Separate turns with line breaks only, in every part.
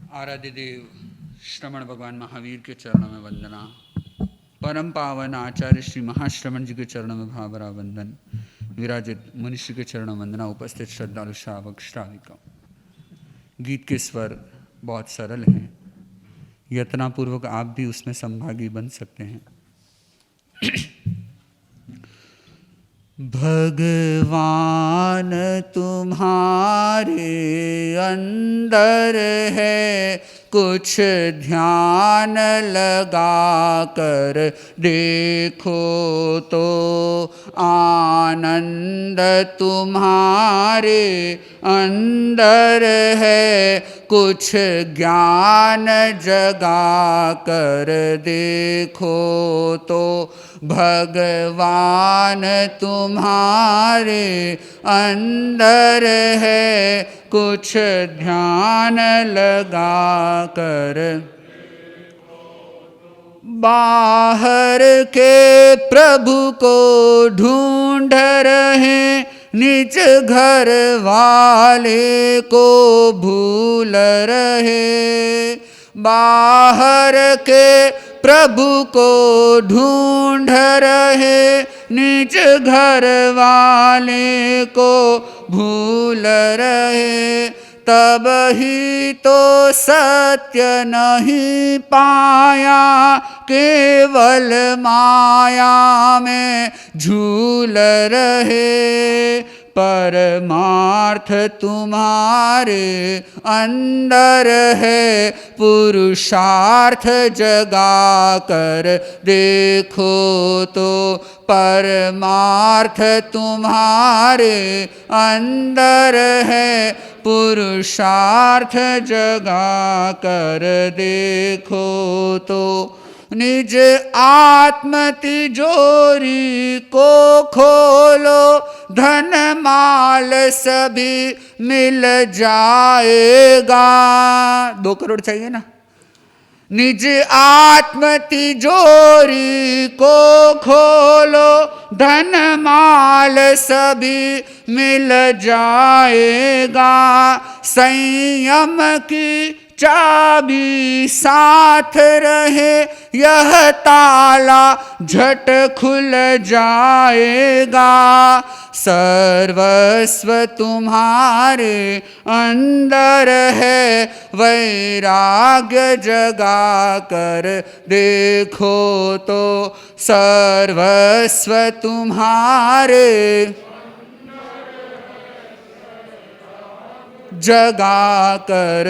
आराध्य देव श्रवण भगवान महावीर के चरणों में वंदना। परम पावन आचार्य श्री महाश्रवण जी के चरणों में भावरा वंदन। विराजित मनुष्य के चरणों में वंदना। उपस्थित श्रद्धालु श्रावक श्राविका। गीत के स्वर बहुत सरल हैं, यत्नापूर्वक आप भी उसमें संभागी बन सकते हैं। भगवान तुम्हारे अंदर है, कुछ ध्यान लगा कर देखो तो आनंद तुम्हारे अंदर है, कुछ ज्ञान जगा कर देखो तो भगवान तुम्हारे अंदर है, कुछ ध्यान लगा कर। बाहर के प्रभु को ढूंढ रहे, निज घर वाले को भूल रहे। बाहर के प्रभु को ढूंढ रहे, निज घर वाले को भूल रहे। तब ही तो सत्य नहीं पाया, केवल माया में झूल रहे। परमार्थ तुम्हारे अंदर है, पुरुषार्थ जगा कर देखो तो परमार्थ तुम्हारे अंदर है, पुरुषार्थ जगा कर देखो तो। निज आत्म तिजोरी को खोलो, धन माल सभी मिल जाएगा। 2 करोड़ चाहिए ना। निज आत्म तिजोरी को खोलो, धन माल सभी मिल जाएगा। संयम की चाबी साथ रहे, यह ताला झट खुल जाएगा। सर्वस्व तुम्हारे अंदर है, वैराग्य जगा कर देखो तो सर्वस्व तुम्हारे जगा कर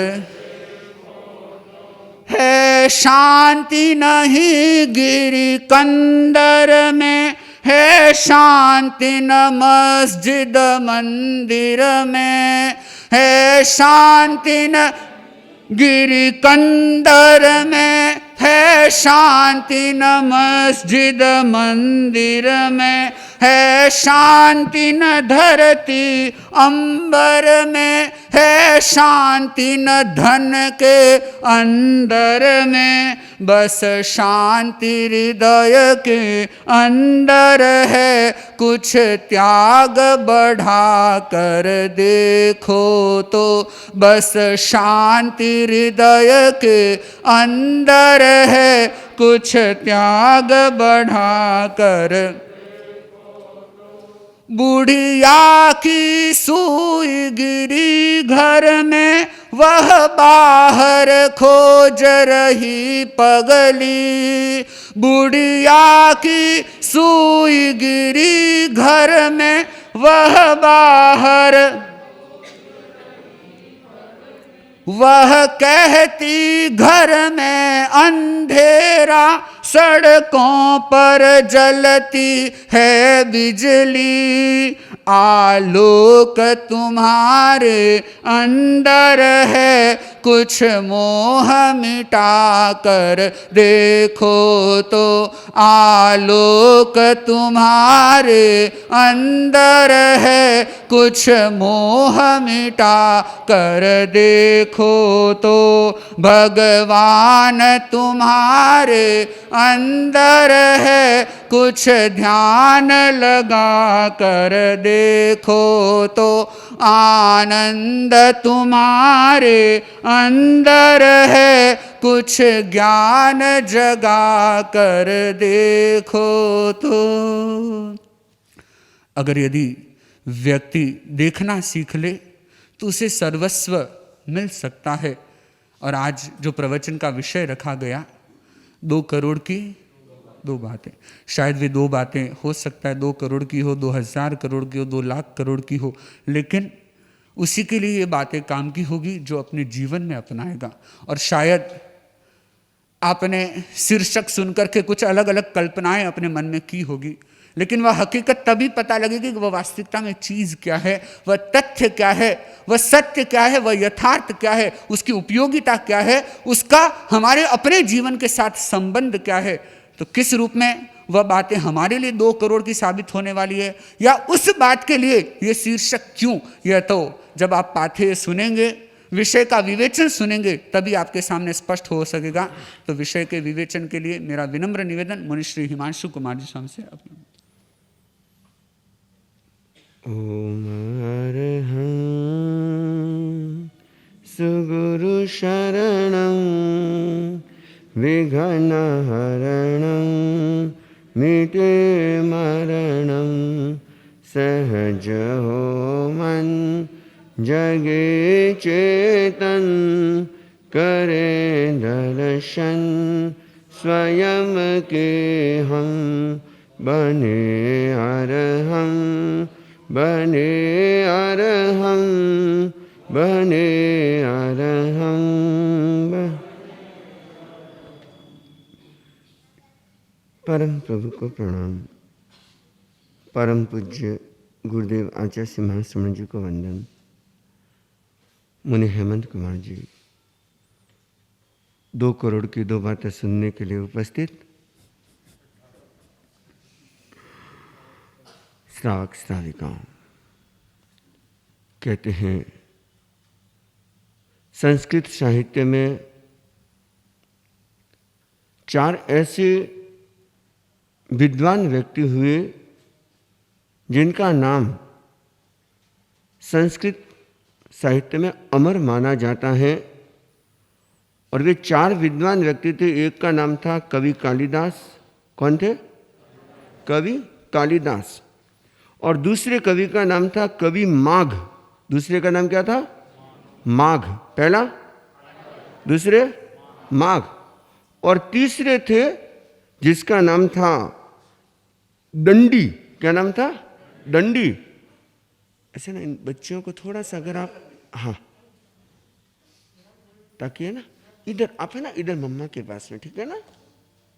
है। शांति नहीं गिरी कंदर में, है शांति न मस्जिद मंदिर में। है शांति न गिरी कंदर में, है शांति न मस्जिद मंदिर में। है शांति न धरती अंबर में, है शांति न धन के अंदर में। बस शांति हृदय के अंदर है, कुछ त्याग बढ़ा कर देखो तो बस शांति हृदय के अंदर है, कुछ त्याग बढ़ा कर। बुढ़िया की सुई गिरी घर में, वह बाहर खोज रही पगली। बुढ़िया की सुई गिरी घर में, वह बाहर वह कहती घर में अंधेरा, सड़कों पर जलती है बिजली। आलोक तुम्हारे अंदर है, कुछ मोह मिटा कर देखो तो आलोक तुम्हारे अंदर है, कुछ मोह मिटा कर देखो तो भगवान तुम्हारे अंदर है, कुछ ध्यान लगा कर देखो तो आनंद तुम्हारे अंदर है, कुछ ज्ञान जगा कर देखो तो। अगर यदि व्यक्ति देखना सीख ले तो उसे सर्वस्व मिल सकता है। और आज जो प्रवचन का विषय रखा गया, 2 करोड़ की 2 बातें, शायद वे 2 बातें हो सकता है 2 करोड़ की हो, 2000 करोड़ की हो, 2 लाख करोड़ की हो, लेकिन उसी के लिए ये बातें काम की होगी जो अपने जीवन में अपनाएगा। और शायद आपने शीर्षक सुनकर के कुछ अलग अलग कल्पनाएं अपने मन में की होगी, लेकिन वह हकीकत तभी पता लगेगी कि वह वास्तविकता में चीज़ क्या है, वह तथ्य क्या है, वह सत्य क्या है, वह यथार्थ क्या है, उसकी उपयोगिता क्या है, उसका हमारे अपने जीवन के साथ संबंध क्या है। तो किस रूप में वह बातें हमारे लिए 2 करोड़ की साबित होने वाली है, या उस बात के लिए ये शीर्षक क्यों, यह तो जब आप पाठ्य सुनेंगे, विषय का विवेचन सुनेंगे, तभी आपके सामने स्पष्ट हो सकेगा। तो विषय के विवेचन के लिए मेरा विनम्र निवेदन मुनि श्री हिमांशु कुमार जी स्वामी से।
ओम अरहं सुगुरु शरणं विघ्नहरणं मिटे मरणं सहज हो मन जगे चेतन करे दर्शन स्वयं के हम बने अरहं बने अरहं बने अरहं। परम प्रभु को प्रणाम। परम पूज्य गुरुदेव आचार्य श्री महाश्रमण जी को वंदन। मुनि हेमंत कुमार जी 2 करोड़ की 2 बातें सुनने के लिए उपस्थित श्रावक श्राविकाओं, कहते हैं संस्कृत साहित्य में 4 ऐसे विद्वान व्यक्ति हुए जिनका नाम संस्कृत साहित्य में अमर माना जाता है। और वे 4 विद्वान व्यक्ति थे। एक का नाम था कवि कालिदास। कौन थे? कवि कालिदास। और दूसरे कवि का नाम था कवि माघ। दूसरे का नाम क्या था? माघ। पहला, दूसरे माघ। और तीसरे थे जिसका नाम था दंडी। क्या नाम था? दंडी। ऐसे ना, इन बच्चियों को थोड़ा सा अगर आप, हाँ, ताकि है ना, इधर आप है ना, इधर मम्मा के पास में, ठीक है ना?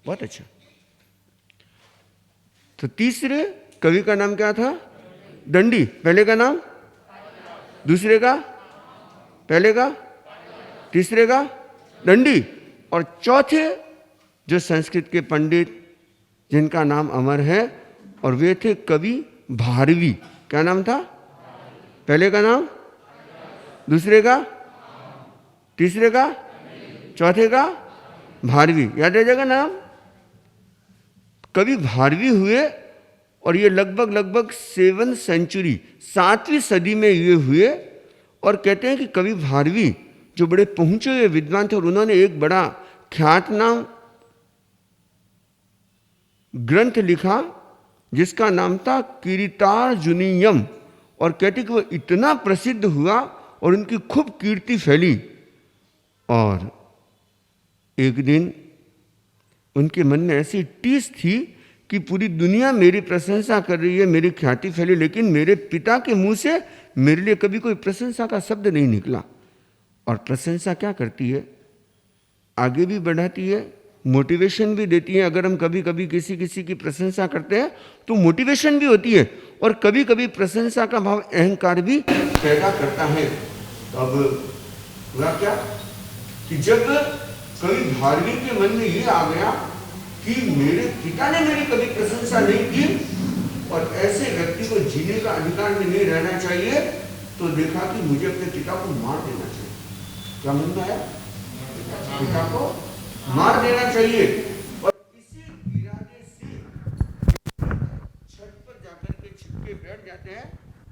बहुत अच्छा। तो तीसरे कवि का नाम क्या था? दंडी। पहले का नाम? दूसरे का? पहले का? तीसरे का? दंडी। और चौथे जो संस्कृत के पंडित जिनका नाम अमर है, और वे थे कवि भारवी। क्या नाम था? पहले का नाम? दूसरे का? तीसरे का? चौथे का? भारवी। याद रह जाएगा नाम। कवि भारवी हुए और ये लगभग 7वीं सेंचुरी, 7वीं सदी में ये हुए। और कहते हैं कि कवि भारवी जो बड़े पहुंचे हुए विद्वान थे, और उन्होंने एक बड़ा ख्यातनाम ग्रंथ लिखा जिसका नाम था कीर्तार्जुनीयम। और कहते कि वो इतना प्रसिद्ध हुआ और उनकी खूब कीर्ति फैली। और एक दिन उनके मन में ऐसी टीस थी कि पूरी दुनिया मेरी प्रशंसा कर रही है, मेरी ख्याति फैली, लेकिन मेरे पिता के मुंह से मेरे लिए कभी कोई प्रशंसा का शब्द नहीं निकला। और प्रशंसा क्या करती है? आगे भी बढ़ाती है, मोटिवेशन भी देती है। अगर हम कभी कभी किसी की प्रशंसा करते हैं तो मोटिवेशन भी होती है, और कभी कभी प्रशंसा का भाव अहंकार भी पैदा करता है। अब हुआ क्या कि जब कवि भारवी के मन में ये आ गया कि मेरे पिता ने मेरी कभी प्रशंसा नहीं की, और ऐसे व्यक्ति को जीने का अधिकार में नहीं रहना चाहिए, तो देखा कि मुझे अपने पिता को मार देना चाहिए। क्या मन में आया? पिता को मार देना चाहिए। और इसी इरादे से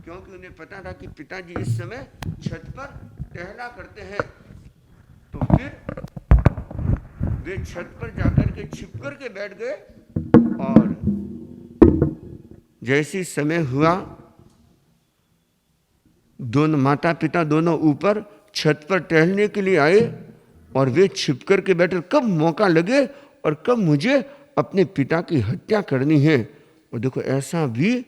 क्योंकि उन्हें पता था कि पिताजी इस समय छत पर टहला करते हैं। तो फिर वे छत पर जाकर के छिप कर के बैठ गए और जैसी समय हुआ दोनों माता पिता दोनों ऊपर छत पर टहलने के लिए आए और वे छिप कर के बैठे। कब मौका लगे और कब मुझे अपने पिता की हत्या करनी है। और देखो ऐसा भी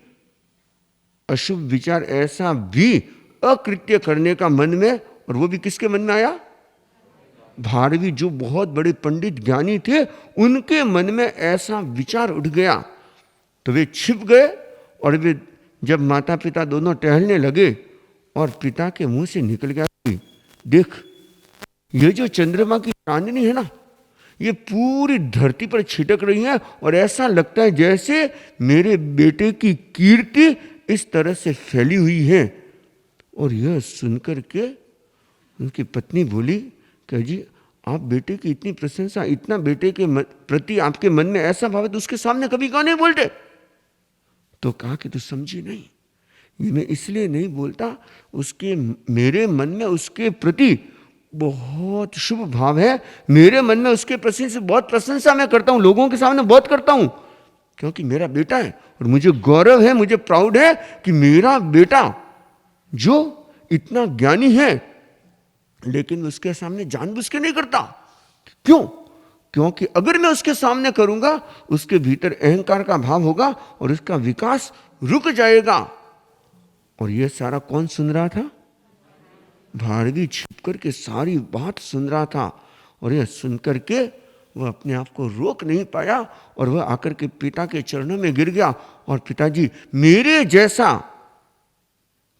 अशुभ विचार, ऐसा भी अकृत्य करने का मन में, और वो भी किसके मन में आया? भारवी, जो बहुत बड़े पंडित ज्ञानी थे, उनके मन में ऐसा विचार उठ गया। तो वे छिप गए और वे जब माता पिता दोनों टहलने लगे और पिता के मुंह से निकल गया, देख ये जो चंद्रमा की चांदनी है ना, ये पूरी धरती पर छिटक रही है और ऐसा लगता है जैसे मेरे बेटे की कीर्ति इस तरह से फैली हुई है। और यह सुनकर के उनकी पत्नी बोली कि जी आप बेटे की इतनी प्रशंसा, इतना बेटे के प्रति आपके मन में ऐसा भाव है तो उसके सामने कभी क्यों नहीं बोलते? तो कहा कि तू समझी नहीं, ये मैं इसलिए नहीं बोलता, उसके मेरे मन में उसके प्रति बहुत शुभ भाव है। मेरे मन में उसके प्रति से बहुत प्रशंसा मैं करता हूं, लोगों के सामने बहुत करता हूं, क्योंकि मेरा बेटा है और मुझे गौरव है, मुझे प्राउड है कि मेरा बेटा जो इतना ज्ञानी है, लेकिन उसके सामने जानबूझ के नहीं करता। क्यों? क्योंकि अगर मैं उसके सामने करूंगा, उसके भीतर अहंकार का भाव होगा और उसका विकास रुक जाएगा। और यह सारा कौन सुन रहा था? भारवी छिप करके सारी बात सुन रहा था। और यह सुन करके वह अपने आप को रोक नहीं पाया और वह आकर के पिता के चरणों में गिर गया। और पिताजी, मेरे जैसा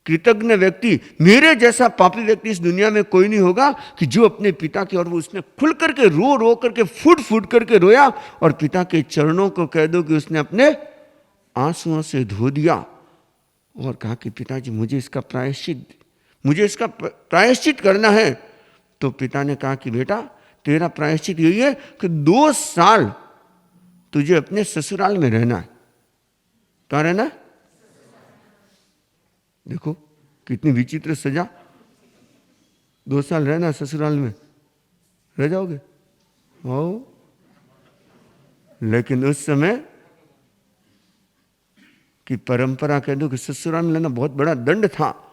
कृतज्ञ व्यक्ति, मेरे जैसा पापी व्यक्ति इस दुनिया में कोई नहीं होगा कि जो अपने पिता के, और वो उसने खुल करके रो रो करके फूट फूट करके रोया और पिता के चरणों को कह दो कि उसने अपने आंसुओं से धो दिया और कहा कि पिताजी मुझे इसका प्रायश्चित करना है। तो पिता ने कहा कि बेटा तेरा प्रायश्चित यही है कि 2 साल तुझे अपने ससुराल में रहना है। कहाँ रहना है? देखो कितनी विचित्र सजा, 2 साल रहना ससुराल में, रह जाओगे? हो, लेकिन उस समय की परंपरा कह दो कि ससुराल में रहना बहुत बड़ा दंड था।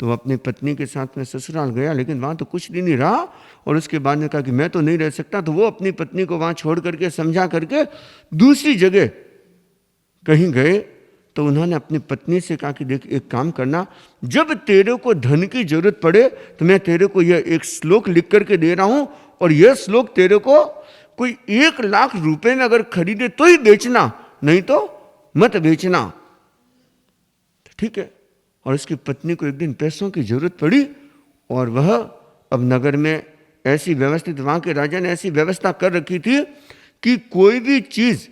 तो वह अपनी पत्नी के साथ में ससुराल गया, लेकिन वहाँ तो कुछ दिन ही रहा और उसके बाद ने कहा कि मैं तो नहीं रह सकता। तो वो अपनी पत्नी को वहाँ छोड़ करके, समझा करके दूसरी जगह कहीं गए। तो उन्होंने अपनी पत्नी से कहा कि देख एक काम करना, जब तेरे को धन की जरूरत पड़े तो मैं तेरे को यह एक श्लोक लिख करके दे रहा हूँ और यह श्लोक तेरे को कोई 1 लाख रुपए में अगर खरीदे तो ही बेचना, नहीं तो मत बेचना। ठीक है। और उसकी पत्नी को एक दिन पैसों की जरूरत पड़ी और वह अब नगर में ऐसी व्यवस्थित, वहाँ के राजा ने ऐसी व्यवस्था कर रखी थी कि कोई भी चीज़,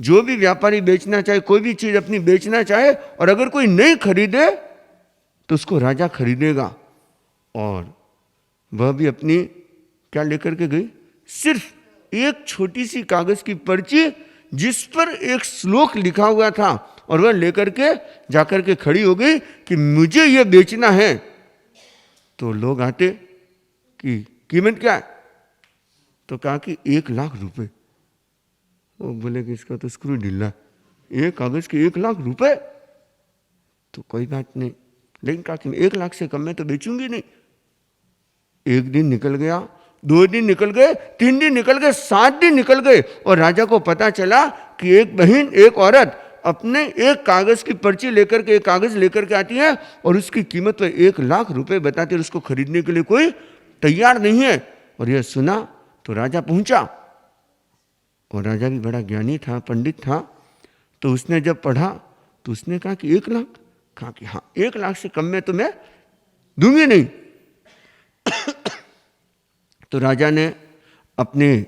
जो भी व्यापारी बेचना चाहे, कोई भी चीज़ अपनी बेचना चाहे और अगर कोई नहीं खरीदे तो उसको राजा खरीदेगा। और वह भी अपनी क्या लेकर के गई? सिर्फ एक छोटी सी कागज़ की पर्ची जिस पर एक श्लोक लिखा हुआ था और वह लेकर के जाकर के खड़ी हो गई कि मुझे यह बेचना है। तो लोग आते कि कीमत क्या है? तो कहा कि 1 लाख रुपए। वो बोले कि इसका तो स्क्रू ढीला है, एक कागज के 1 लाख रुपए। तो कोई बात नहीं, लेकिन कहा कि 1 लाख से कम में तो बेचूंगी नहीं। 1 दिन निकल गया, 2 दिन निकल गए, 3 दिन निकल गए, 7 दिन निकल गए और राजा को पता चला कि एक बहन, एक औरत अपने एक कागज की पर्ची लेकर के, एक कागज लेकर के आती है और उसकी कीमत तो 1 लाख रुपए बताती है, उसको खरीदने के लिए कोई तैयार नहीं है। और यह सुना तो राजा पहुंचा और राजा भी बड़ा ज्ञानी था, पंडित था। तो उसने जब पढ़ा तो उसने कहा कि 1 लाख? कहा कि हाँ, 1 लाख से कम में तो मैं दूंगी नहीं। तो राजा ने अपने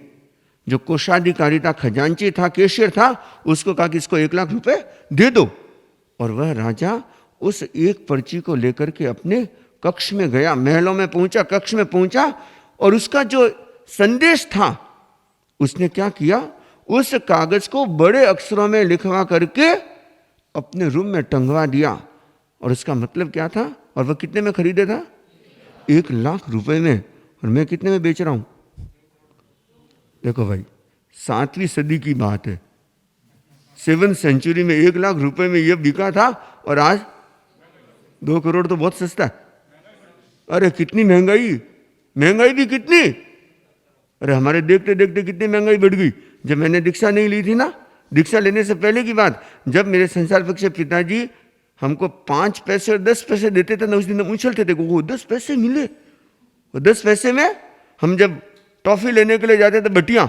जो कोषाधिकारी था, खजांची था, कैशियर था, उसको कहा कि इसको 1 लाख रुपए दे दो। और वह राजा उस एक पर्ची को लेकर के अपने कक्ष में गया, महलों में पहुंचा, कक्ष में पहुंचा और उसका जो संदेश था उसने क्या किया, उस कागज को बड़े अक्षरों में लिखवा करके अपने रूम में टंगवा दिया और इसका मतलब क्या था? और वह कितने में खरीदा था? 1 लाख रुपए में। और मैं कितने में बेच रहा हूं? देखो भाई, 7वीं सदी की बात है, 7th सेंचुरी में 1 लाख रुपए में यह बिका था, और आज 2 करोड़ तो बहुत सस्ता है। अरे कितनी महंगाई, महंगाई भी कितनी! अरे हमारे देखते देखते कितनी महंगाई बढ़ गई। जब मैंने दीक्षा नहीं ली थी ना, दीक्षा लेने से पहले की बात, जब मेरे संसार पक्ष पिताजी हमको 5 पैसे और 10 पैसे देते थे ना, उस दिन हम उछलते थे, वो 10 पैसे मिले। और 10 पैसे में हम जब टॉफी लेने के लिए जाते थे, बटिया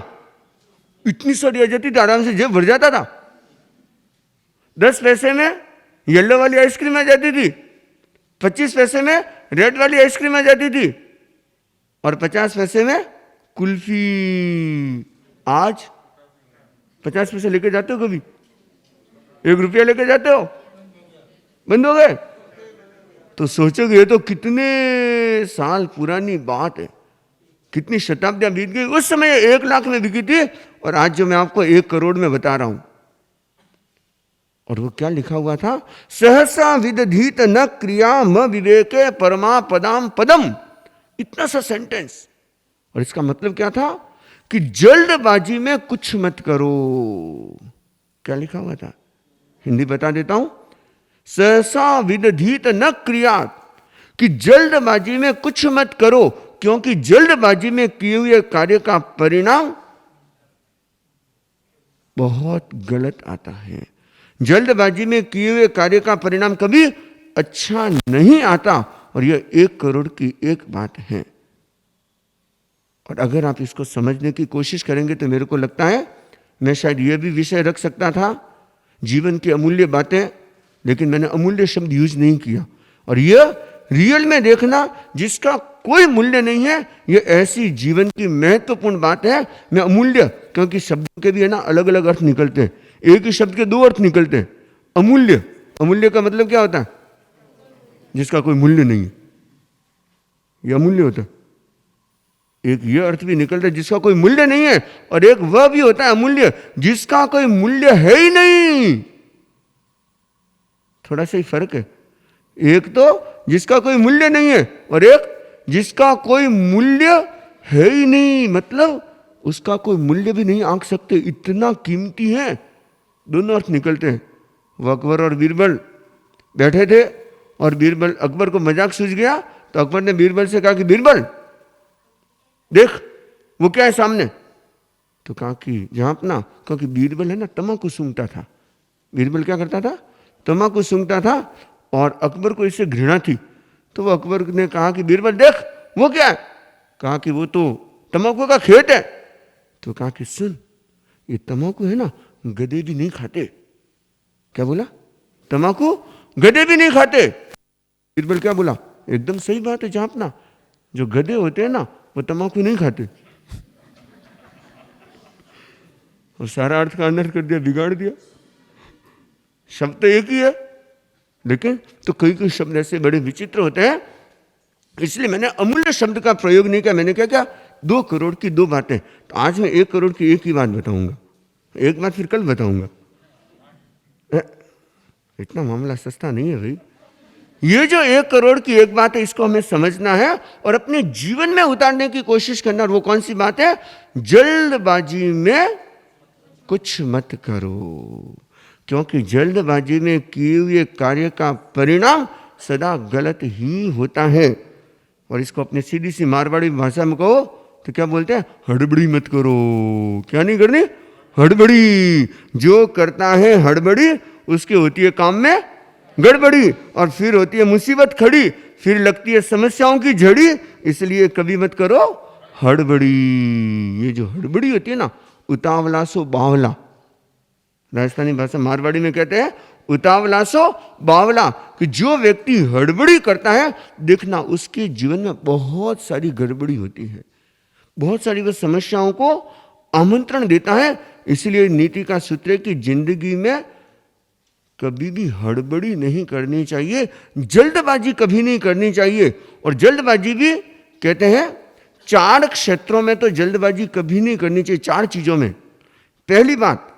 इतनी सारी आ जाती थी, आराम से जेब भर जाता था। 10 पैसे में येलो वाली आइसक्रीम आ जाती थी, 25 पैसे में रेड वाली आइसक्रीम आ जाती थी, और 50 पैसे में कुल्फी। आज 50 पैसे लेके जाते हो कभी? 1 रुपया लेके जाते हो? बंद हो गए। तो सोचोगे ये तो कितने साल पुरानी बात है, कितनी शताब्दियां बीत गई। उस समय 1 लाख में बिकी थी, और आज जो मैं आपको 1 करोड़ में बता रहा हूं। और वो क्या लिखा हुआ था? सहसा विदधीत न क्रिया म विवेके परमा पदाम पदम। इतना सा सेंटेंस। और इसका मतलब क्या था? कि जल्दबाजी में कुछ मत करो। क्या लिखा हुआ था? हिंदी बता देता हूं। सहसा विदधीत न क्रिया, कि जल्दबाजी में कुछ मत करो, क्योंकि जल्दबाजी में किए हुए कार्य का परिणाम बहुत गलत आता है। जल्दबाजी में किए हुए कार्य का परिणाम कभी अच्छा नहीं आता। और यह 1 करोड़ की एक बात है। और अगर आप इसको समझने की कोशिश करेंगे तो मेरे को लगता है मैं शायद यह भी विषय रख सकता था, जीवन की अमूल्य बातें, लेकिन मैंने अमूल्य शब्द यूज नहीं किया। और यह रियल में देखना जिसका कोई मूल्य नहीं है, यह ऐसी जीवन की महत्वपूर्ण बात है। मैं अमूल्य, क्योंकि शब्दों के भी है ना अलग अलग अर्थ निकलते हैं, एक ही शब्द के 2 अर्थ निकलते हैं। अमूल्य, अमूल्य का मतलब क्या होता है? जिसका कोई मूल्य नहीं है, यह अमूल्य होता है। एक ये अर्थ भी निकलता है जिसका कोई मूल्य नहीं है, और एक वह भी होता है अमूल्य, जिसका कोई मूल्य है ही नहीं। थोड़ा सा ही फर्क है। एक तो जिसका कोई मूल्य नहीं है, और एक जिसका कोई मूल्य है ही नहीं, मतलब उसका कोई मूल्य भी नहीं आंक सकते, इतना कीमती है। दोनों अर्थ निकलते हैं। वो अकबर और बीरबल बैठे थे, और बीरबल, अकबर को मजाक सूझ गया, तो अकबर ने बीरबल से कहा कि बीरबल देख वो क्या है सामने। तो कहा कि झांपना, क्योंकि बीरबल है ना तम्बाकू सूंघता था। बीरबल क्या करता था? तम्बाकू सूंघता था, और अकबर को इससे घृणा थी। तो वो अकबर ने कहा कि बीरबल देख वो क्या है। कहा कि वो तो तम्बाकू का खेत है। तो कहा कि सुन, ये तम्बाकू है ना गधे भी नहीं खाते। क्या बोला? तम्बाकू गधे भी नहीं खाते। बीरबल क्या बोला? एकदम सही बात है झांपना, जो गधे होते हैं ना वो तम्बाकू नहीं खाते। और सारा अर्थ का अनर्थ कर दिया, बिगाड़ दिया। शब्द तो एक ही है, लेकिन तो कई कई शब्द ऐसे बड़े विचित्र होते हैं। इसलिए मैंने अमूल्य शब्द का प्रयोग नहीं किया। मैंने क्या किया? 2 करोड़ की 2 बातें। तो आज मैं 1 करोड़ की एक ही बात बताऊंगा, एक बात फिर कल बताऊंगा। इतना मामला सस्ता नहीं है भाई। ये जो 1 करोड़ की एक बात है, इसको हमें समझना है और अपने जीवन में उतारने की कोशिश करना। और वो कौन सी बात है? जल्दबाजी में कुछ मत करो, क्योंकि जल्दबाजी में किए हुए कार्य का परिणाम सदा गलत ही होता है। और इसको अपनी सीधी सी मारवाड़ी भाषा में कहो तो क्या बोलते हैं? हड़बड़ी मत करो। क्या नहीं करनी? हड़बड़ी। जो करता है हड़बड़ी, उसकी होती है काम में गड़बड़ी, और फिर होती है मुसीबत खड़ी, फिर लगती है समस्याओं की झड़ी। इसलिए कभी मत करो हड़बड़ी। ये जो हड़बड़ी होती है ना, उतावला सो बावला, राजस्थानी भाषा मारवाड़ी में कहते हैं उतावला सो बावला, कि जो व्यक्ति हड़बड़ी करता है, देखना उसके जीवन में बहुत सारी गड़बड़ी होती है, बहुत सारी वह समस्याओं को आमंत्रण देता है। इसलिए नीति का सूत्र है कि जिंदगी में कभी भी हड़बड़ी नहीं करनी चाहिए, जल्दबाजी कभी नहीं करनी चाहिए। और जल्दबाजी भी कहते हैं 4 क्षेत्रों में तो जल्दबाजी कभी नहीं करनी चाहिए, 4 चीजों में। पहली बात,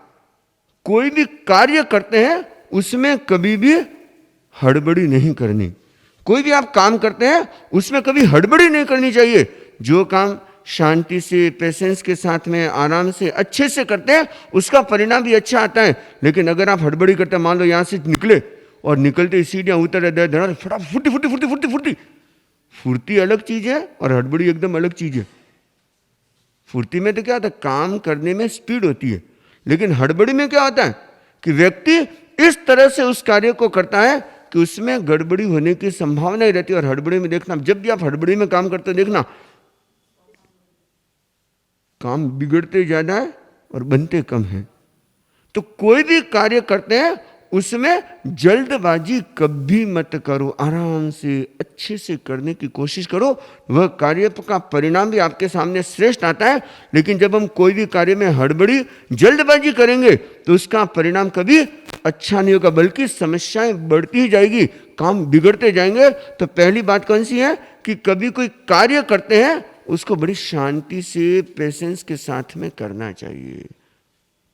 कोई भी कार्य करते हैं उसमें कभी भी हड़बड़ी नहीं करनी। कोई भी आप काम करते हैं उसमें कभी हड़बड़ी नहीं करनी चाहिए। जो काम शांति से, पेशेंस के साथ में, आराम से, अच्छे से करते हैं उसका परिणाम भी अच्छा आता है। लेकिन अगर आप हड़बड़ी करते हैं, मान लो यहाँ से निकले और निकलते सीढ़ियाँ उतर धड़ा फटाफट फुर्ती फुर्ती फुर्ती फुर्ती फुर्ती। फुर्ती अलग चीज है और हड़बड़ी एकदम अलग चीज है। फुर्ती में तो क्या होता है, काम करने में स्पीड होती है। लेकिन हड़बड़ी में क्या होता है कि व्यक्ति इस तरह से उस कार्य को करता है कि उसमें गड़बड़ी होने की संभावना ही रहती है। और हड़बड़ी में देखना, जब भी आप हड़बड़ी में काम करते हो देखना काम बिगड़ते ज्यादा है और बनते कम है। तो कोई भी कार्य करते हैं उसमें जल्दबाजी कभी मत करो, आराम से अच्छे से करने की कोशिश करो। वह कार्य का परिणाम भी आपके सामने श्रेष्ठ आता है। लेकिन जब हम कोई भी कार्य में हड़बड़ी, जल्दबाजी करेंगे तो उसका परिणाम कभी अच्छा नहीं होगा, बल्कि समस्याएं बढ़ती ही जाएगी, काम बिगड़ते जाएंगे। तो पहली बात कौन सी है कि कभी कोई कार्य करते हैं उसको बड़ी शांति से, पेशेंस के साथ में करना चाहिए।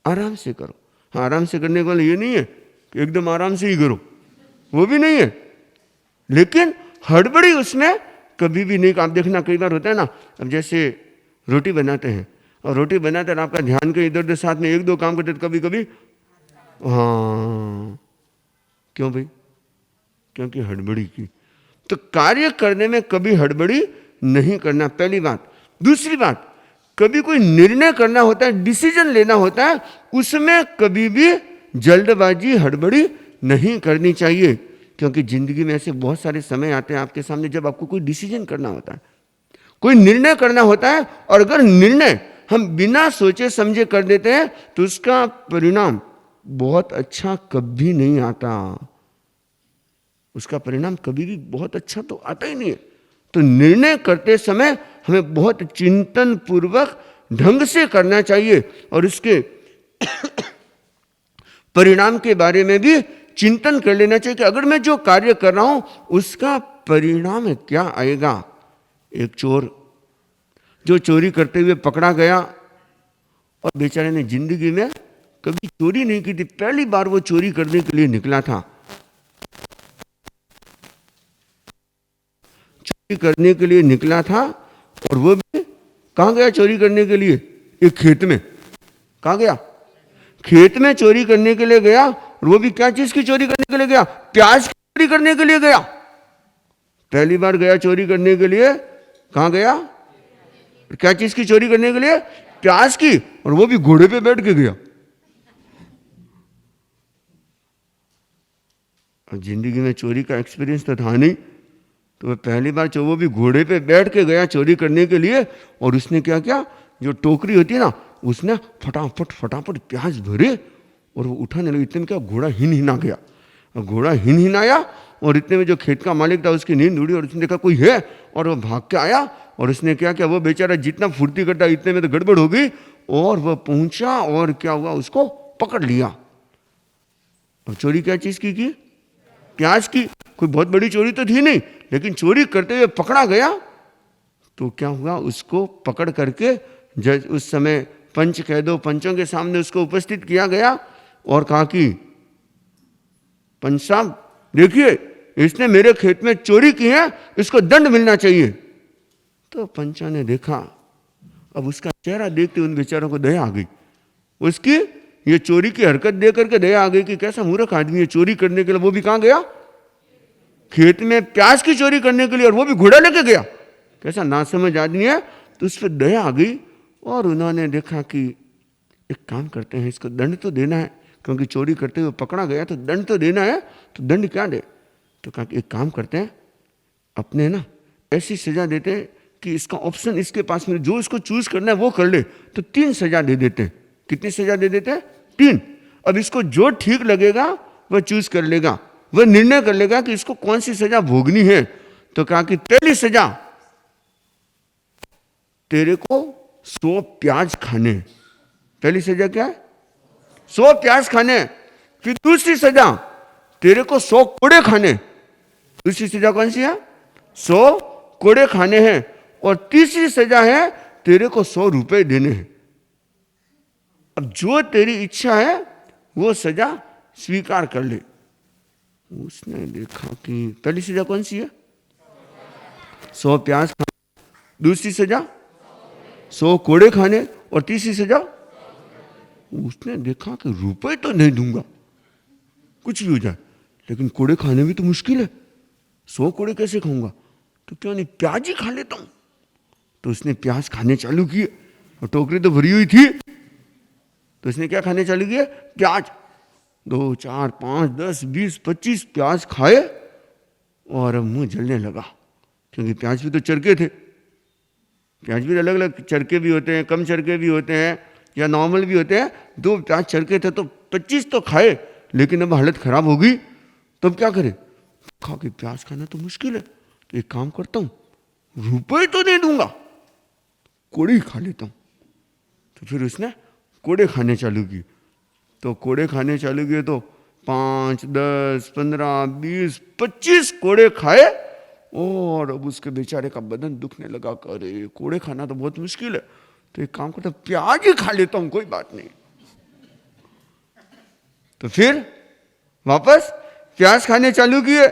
आराम से करो। हाँ, आराम से करने वाला ये नहीं है कि एकदम आराम से ही करो, वो भी नहीं है। लेकिन हड़बड़ी उसमें कभी भी नहीं। आप देखना कई बार होता है ना, अब जैसे रोटी बनाते हैं और रोटी बनाते हैं आपका ध्यान के इधर उधर साथ में एक दो काम करते तो कभी कभी हाँ, क्यों भाई? क्योंकि हड़बड़ी की। तो कार्य करने में कभी हड़बड़ी नहीं करना, पहली बात। दूसरी बात, कभी कोई निर्णय करना होता है, डिसीजन लेना होता है, उसमें कभी भी जल्दबाजी, हड़बड़ी नहीं करनी चाहिए। क्योंकि जिंदगी में ऐसे बहुत सारे समय आते हैं आपके सामने जब आपको कोई डिसीजन करना होता है, कोई निर्णय करना होता है। और अगर निर्णय हम बिना सोचे समझे कर देते हैं तो उसका परिणाम बहुत अच्छा कभी नहीं आता। उसका परिणाम कभी भी बहुत अच्छा तो आता ही नहीं है। तो निर्णय करते समय हमें बहुत चिंतन पूर्वक ढंग से करना चाहिए और उसके परिणाम के बारे में भी चिंतन कर लेना चाहिए कि अगर मैं जो कार्य कर रहा हूं उसका परिणाम क्या आएगा। एक चोर जो चोरी करते हुए पकड़ा गया और बेचारे ने जिंदगी में कभी चोरी नहीं की थी, पहली बार वो चोरी करने के लिए निकला था। चोरी करने के लिए निकला था और वो भी कहां गया चोरी करने के लिए? एक खेत में। कहां गया? खेत में चोरी करने के लिए गया। और वो भी क्या चीज की चोरी करने के लिए गया? प्याज की चोरी करने के लिए गया। पहली बार गया चोरी करने के लिए, कहां गया? क्या चीज की चोरी करने के लिए? प्याज की। और वो भी घोड़े पे बैठ के गया। जिंदगी में चोरी का एक्सपीरियंस तो था नहीं, तो वह पहली बार वो भी घोड़े पे बैठ के गया चोरी करने के लिए। और उसने क्या किया, जो टोकरी होती है ना, उसने फटाफट फटाफट प्याज भरे और वो उठाने लगे। इतने में क्या घोड़ा हिना गया। घोड़ा हिनाया और इतने में जो खेत का मालिक था उसकी नींद उड़ी और उसने देखा कोई है और वो भाग के आया। और उसने क्या किया, वो बेचारा जितना फुर्ती करता इतने में तो गड़बड़ हो गई और वह पहुंचा और क्या हुआ, उसको पकड़ लिया। और चोरी क्या चीज की? प्याज की। कोई बहुत बड़ी चोरी तो थी नहीं, लेकिन चोरी करते हुए पकड़ा गया। तो क्या हुआ, उसको पकड़ करके जज उस समय पंच कह दो, पंचों के सामने उसको उपस्थित किया गया और कहा कि पंच साहब देखिए, इसने मेरे खेत में चोरी की है, इसको दंड मिलना चाहिए। तो पंचा ने देखा, अब उसका चेहरा देखते उन बेचारों को दया आ गई। उसकी ये चोरी की हरकत देख करके दया आ गई कि कैसा मूर्ख आदमी है, चोरी करने के लिए वो भी कहां गया? खेत में प्याज की चोरी करने के लिए, और वो भी घोड़ा लेके गया। कैसा नासमझ आदमी है। तो उस पर दया आ गई और उन्होंने देखा कि एक काम करते हैं, इसको दंड तो देना है, क्योंकि चोरी करते हुए पकड़ा गया तो दंड तो देना है। तो दंड क्या दे? तो कहा कि एक काम करते हैं, अपने ना ऐसी सजा देते हैं कि इसका ऑप्शन इसके पास में, जो इसको चूज करना है वो कर ले। तो 3 सजा दे देते हैं। कितनी सजा दे देते हैं? 3। अब इसको जो ठीक लगेगा वह चूज कर लेगा, वह निर्णय कर लेगा कि इसको कौन सी सजा भोगनी है। तो कहा कि पहली सजा, तेरे को 100 प्याज खाने। पहली सजा क्या है? 100 प्याज खाने। फिर दूसरी सजा, तेरे को 100 कोड़े खाने। दूसरी सजा कौन सी है? 100 कोड़े खाने हैं। और तीसरी सजा है, तेरे को 100 रुपए देने हैं। अब जो तेरी इच्छा है वो सजा स्वीकार कर ले। उसने देखा कि पहली सजा कौन सी है? 100 प्याज खाने, दूसरी सजा 100 कोड़े खाने, और तीसरी सजा उसने देखा कि रुपए तो नहीं दूंगा, कुछ भी हो जाए, लेकिन कोड़े खाने भी तो मुश्किल है, 100 कोड़े कैसे खाऊंगा, तो क्यों नहीं प्याज ही खा लेता हूं। तो उसने प्याज खाने चालू किए, और टोकरी तो भरी हुई थी, तो उसने क्या खाने चालू किए? प्याज। 2, 4, 5, 10, 20, 25 प्याज खाए, और अब मुंह जलने लगा, क्योंकि प्याज भी तो चरके थे। प्याज भी अलग अलग चरके भी होते हैं, कम चरके भी होते हैं, या नॉर्मल भी होते हैं। 2 प्याज चरके थे, तो 25 तो खाए, लेकिन अब हालत खराब हो गई, तो अब क्या करे? खा के प्याज खाना तो मुश्किल है, तो एक काम करता हूं, रुपए तो नहीं दूंगा, कोड़े ही खा लेता हूं। तो फिर उसने कोड़े खाने चालू किए। तो कोड़े खाने चालू किए तो 5, 10, 15, 20, 25 कोड़े खाए, और अब उसके बेचारे का बदन दुखने लगा। अरे कोड़े खाना तो बहुत मुश्किल है, तो एक काम करता हूं, प्याज ही खा लेता हूं, कोई बात नहीं। तो फिर वापस प्याज खाने चालू किए,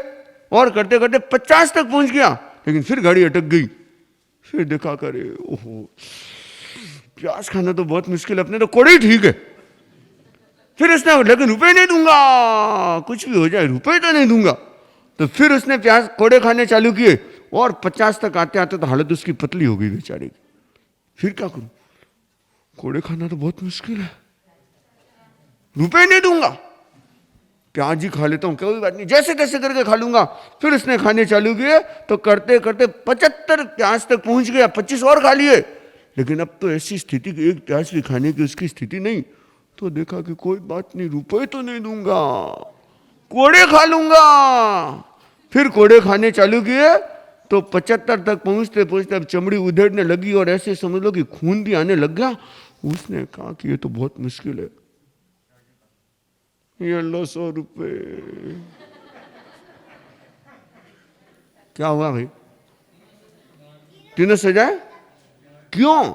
और करते करते 50 तक पहुंच गया, लेकिन फिर गाड़ी अटक गई। फिर देखा करे, ओहो प्याज खाना तो बहुत मुश्किल है, अपने तो कोड़े ही ठीक है। फिर उसने, लेकिन रुपए नहीं दूंगा, कुछ भी हो जाए रुपए तो नहीं दूंगा। तो फिर उसने प्याज कोड़े खाने चालू किए, और 50 तक आते आते तो हालत उसकी पतली हो गई बेचारे की। फिर क्या करूं, कोड़े खाना तो बहुत मुश्किल है, रुपए नहीं दूंगा, प्याज ही खा लेता हूं, कोई बात नहीं, जैसे तैसे करके खा लूंगा। फिर उसने खाने चालू किए, तो करते करते 75 प्याज तक पहुंच गया, 25 और खा लिए, लेकिन अब तो ऐसी स्थिति कि एक प्याज भी खाने की उसकी स्थिति नहीं। तो देखा कि कोई बात नहीं, रुपए तो नहीं दूंगा, कोड़े खा लूंगा। फिर कोड़े खाने चालू किए, तो 75 तक पहुंचते पहुंचते अब चमड़ी उधेड़ने लगी, और ऐसे समझ लो कि खून भी आने लग गया। उसने कहा कि ये तो बहुत मुश्किल है, ये लो 100 रुपए। क्या हुआ भाई? तीनों सजाए। क्यों?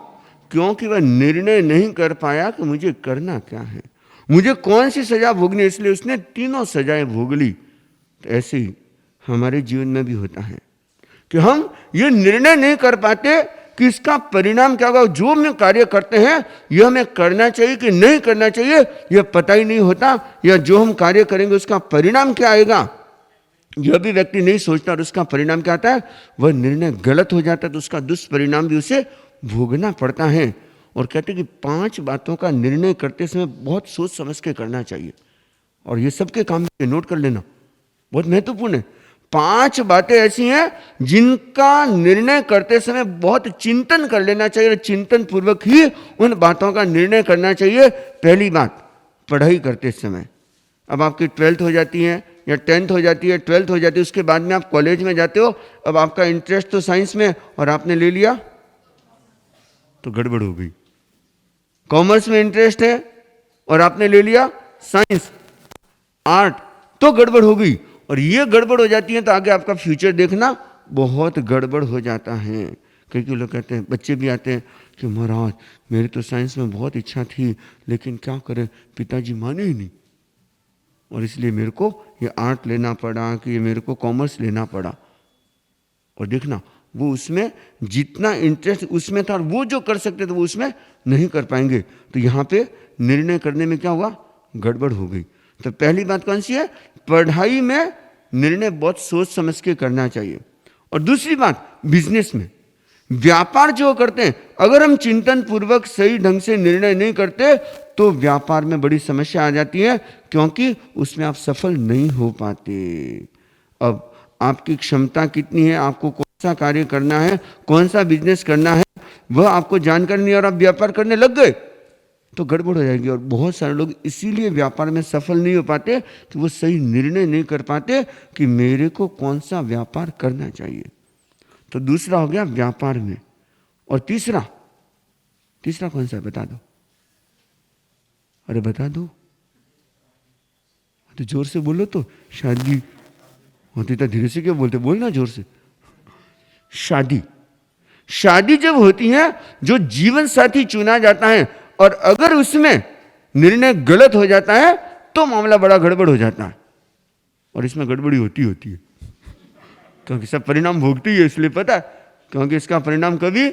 क्योंकि वह निर्णय नहीं कर पाया कि मुझे करना क्या है, मुझे कौन सी सजा भोगनी, इसलिए उसने तीनों सजाएं भोग ली। तो ऐसे ही हमारे जीवन में भी होता है कि हम ये निर्णय नहीं कर पाते कि इसका परिणाम क्या होगा। जो हम कार्य करते हैं यह हमें करना चाहिए कि नहीं करना चाहिए, यह पता ही नहीं होता, या जो हम कार्य करेंगे उसका परिणाम क्या आएगा यह भी व्यक्ति नहीं सोचता, और उसका परिणाम क्या आता है, वह निर्णय गलत हो जाता है, तो उसका दुष्परिणाम भी उसे भोगना पड़ता है। और कहते हैं कि 5 बातों का निर्णय करते समय बहुत सोच समझ के करना चाहिए, और ये सबके काम में नोट कर लेना, बहुत महत्वपूर्ण है। 5 बातें ऐसी हैं जिनका निर्णय करते समय बहुत चिंतन कर लेना चाहिए, और चिंतन पूर्वक ही उन बातों का निर्णय करना चाहिए। पहली बात, पढ़ाई करते समय, अब आपकी 12th हो जाती है या 10th हो जाती है, 12th हो जाती है, उसके बाद में आप कॉलेज में जाते हो। अब आपका इंटरेस्ट तो साइंस में, और आपने ले लिया तो गड़बड़ हो गई। कॉमर्स में इंटरेस्ट है और आपने ले लिया साइंस, आर्ट, तो गड़बड़ हो गई। और ये गड़बड़ हो जाती है तो आगे आपका फ्यूचर देखना बहुत गड़बड़ हो जाता है। कई लोग कहते हैं, बच्चे भी आते हैं कि महाराज मेरी तो साइंस में बहुत इच्छा थी, लेकिन क्या करें, पिताजी माने ही नहीं, और इसलिए मेरे को ये आर्ट लेना पड़ा, कि ये मेरे को कॉमर्स लेना पड़ा। और देखना वो उसमें जितना इंटरेस्ट उसमें था, वो जो कर सकते थे वो उसमें नहीं कर पाएंगे। तो यहाँ पे निर्णय करने में क्या हुआ, गड़बड़ हो गई। तो पहली बात कौन सी है, पढ़ाई में निर्णय बहुत सोच समझ के करना चाहिए। और दूसरी बात, बिजनेस में, व्यापार जो करते हैं, अगर हम चिंतन पूर्वक सही ढंग से निर्णय नहीं करते तो व्यापार में बड़ी समस्या आ जाती है, क्योंकि उसमें आप सफल नहीं हो पाते। अब आपकी क्षमता कितनी है, आपको कौन सा कार्य करना है, कौन सा बिजनेस करना है, वह आपको जानकारी नहीं, और आप व्यापार करने लग गए तो गड़बड़ हो जाएगी। और बहुत सारे लोग इसीलिए व्यापार में सफल नहीं हो पाते कि वो सही निर्णय नहीं कर पाते कि मेरे को कौन सा व्यापार करना चाहिए। तो दूसरा हो गया व्यापार में। और तीसरा कौन सा है, बता दो, अरे बता दो, तो जोर से बोलो। तो शादी होती, तो धीरे से क्यों बोलते, बोलना जोर से। शादी जब होती है, जो जीवन साथी चुना जाता है, और अगर उसमें निर्णय गलत हो जाता है तो मामला बड़ा गड़बड़ हो जाता है। और इसमें गड़बड़ी होती होती है, क्योंकि सब परिणाम भोगती है, इसलिए पता है, क्योंकि इसका परिणाम कभी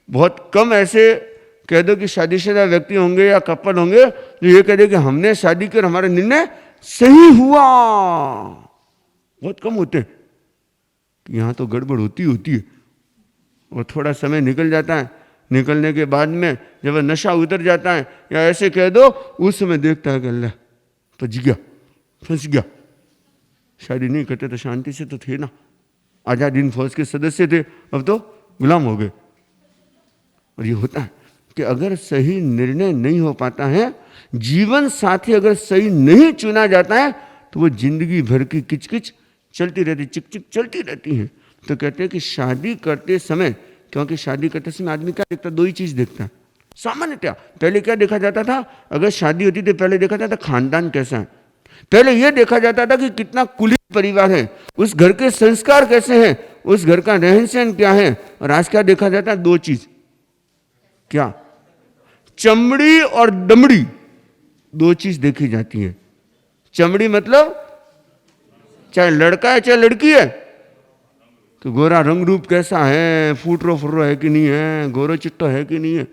बहुत कम ऐसे कह दो कि शादीशुदा व्यक्ति होंगे या कपल होंगे जो ये कह दे कि हमने शादी कर हमारा निर्णय सही हुआ, बहुत कम होते हैं। यहाँ तो गड़बड़ होती होती है और थोड़ा समय निकल जाता है, निकलने के बाद में जब नशा उतर जाता है या ऐसे कह दो उस समय देखता है कि अल्लाह फंस गया फंस गया। शादी नहीं करते तो शांति से तो थे ना, आजाद हिंद फौज के सदस्य थे, अब तो गुलाम हो गए। और ये होता है कि अगर सही निर्णय नहीं हो पाता है, जीवन साथी अगर सही नहीं चुना जाता है, तो वो जिंदगी भर की किचकिच चलती रहती, चिकचिक चलती रहती है। तो कहते हैं कि शादी करते समय, क्योंकि शादी करते समय आदमी क्या देखता है, दो ही चीज देखता है सामान्यतः। पहले क्या देखा जाता था, अगर शादी होती थी पहले देखा जाता था खानदान कैसा है, पहले यह देखा जाता था कि कितना कुलीन परिवार है, उस घर के संस्कार कैसे हैं, उस घर का रहन सहन क्या है। और आज क्या देखा जाता है, दो चीज, क्या, चमड़ी और दमड़ी, दो चीज देखी जाती है। चमड़ी मतलब चाहे लड़का है चाहे लड़की है, तो गोरा रंग रूप कैसा है, फूटरो फुर्रो है कि नहीं है, गोरो चिट्टो है कि नहीं है।